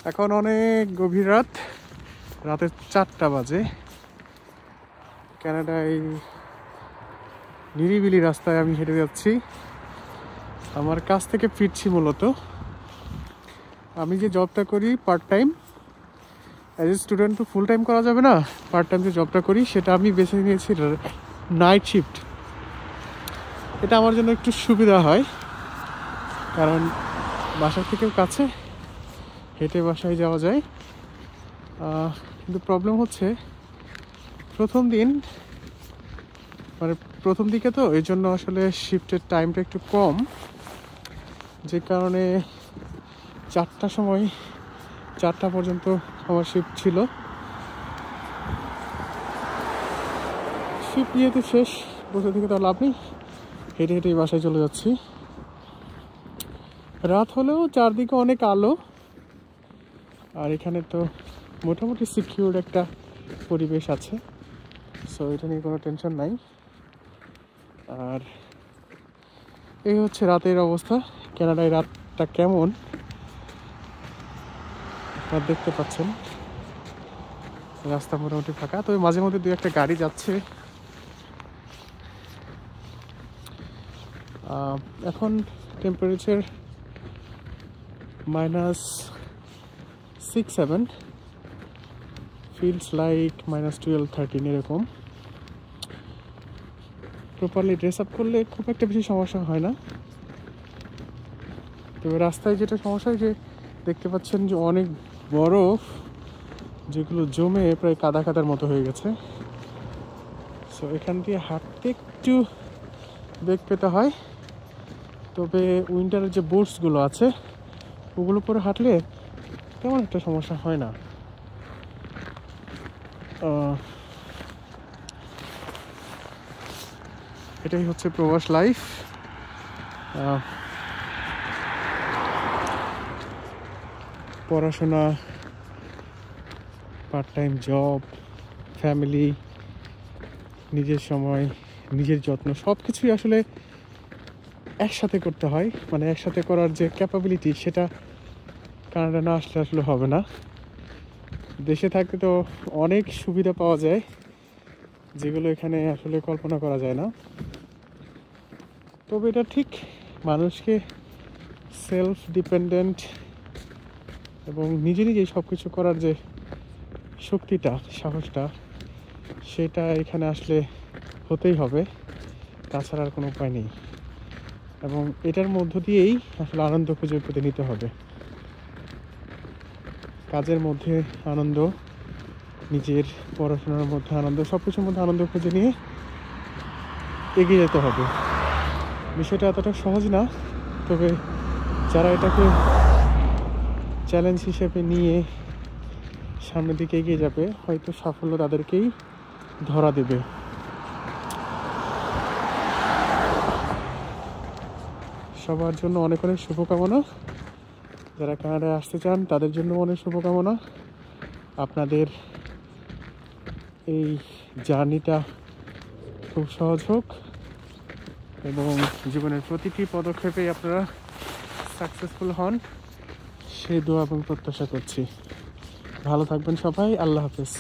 এখন অনেক গভীর রাত, রাতের 4টা বাজে। কানাডায় নিরিবিলি রাস্তায় আমি হেঁটে যাচ্ছি, আমার কাজ থেকে ফিরছি। মূলত আমি যে জবটা করি part time, as a student তো ফুল টাইম করা যাবে না, পার্ট টাইম যে জবটা করি সেটা আমি বেছে নিয়েছি নাইট শিফট। এটা আমার জন্য একটু সুবিধা হয়, কারণ বাসা থেকেও কাছে, হেঁটে বাসায় যাওয়া যায়। কিন্তু প্রবলেম হচ্ছে প্রথম দিন, মানে প্রথম দিকে তো এই জন্য আসলে শিফটের টাইমটা একটু কম, যে কারণে 4টা পর্যন্ত আমার শিফট ছিল। শিফট যেহেতু শেষ, বসে থেকে তো লাভ নেই, হেঁটে হেঁটে বাসায় চলে যাচ্ছি। রাত হলেও চারদিকে অনেক আলো, আর এখানে তো মোটামুটি সিকিউর একটা পরিবেশ আছে, সো এটা নিয়ে কোনো টেনশন নাই। আর এই হচ্ছে রাতের অবস্থা। কানাডায় রাতটা কেমন আপনারা দেখতে পাচ্ছেন, রাস্তা মোটামুটি ফাঁকা, তবে মাঝে মধ্যে 2-1টা গাড়ি যাচ্ছে। এখন টেম্পারেচার -6-7, ফিলস লাইক -12-13 এরকম। প্রপারলি ড্রেস আপ করলে খুব একটা বেশি সমস্যা হয় না, তবে রাস্তায় যেটা সমস্যা হয় যে দেখতে পাচ্ছেন যে অনেক বরফ, যেগুলো জমে প্রায় কাদা কাদার মতো হয়ে গেছে। সো এখান দিয়ে হাঁটতে একটু বেগ পেতে হয়, তবে উইন্টারের যে বুটসগুলো আছে ওগুলো পরে হাঁটলে তেমন একটা সমস্যা হয় না। এটাই হচ্ছে প্রবাস লাইফ। পড়াশোনা, পার্ট টাইম জব, ফ্যামিলি, নিজের সময়, নিজের যত্ন, সব কিছুই আসলে একসাথে করতে হয়। মানে একসাথে করার যে ক্যাপাবিলিটি, সেটা কানাডা না আসলে আসলে হবে না। দেশে থাকতে তো অনেক সুবিধা পাওয়া যায়, যেগুলো এখানে আসলে কল্পনা করা যায় না। তবে এটা ঠিক মানুষকে সেলফ ডিপেন্ডেন্ট এবং নিজে নিজেই সব কিছু করার যে শক্তিটা, সাহসটা, সেটা এখানে আসলে হতেই হবে, তাছাড়া আর কোনো উপায় নেই। এবং এটার মধ্য দিয়েই আসলে আনন্দ খুঁজে পেতে নিতে হবে। কাজের মধ্যে আনন্দ, নিজের পড়াশোনার মধ্যে আনন্দ, সব কিছুর মধ্যে আনন্দ খুঁজে নিয়ে এগিয়ে যেতে হবে। বিষয়টা এতটা সহজ না, তবে যারা এটাকে চ্যালেঞ্জ হিসেবে নিয়ে সামনের দিকে এগিয়ে যাবে, হয়তো সাফল্য তাদেরকেই ধরা দেবে। সবার জন্য অনেক অনেক শুভকামনা। যারা কানাডায় আসতে চান তাদের জন্য অনেক শুভকামনা। আপনাদের এই জার্নিটা খুব সহজ হোক এবং জীবনের প্রতিটি পদক্ষেপে আপনারা সাকসেসফুল হন, সেই দোয়া এবং প্রত্যাশা করছি। ভালো থাকবেন সবাই। আল্লাহ হাফেজ।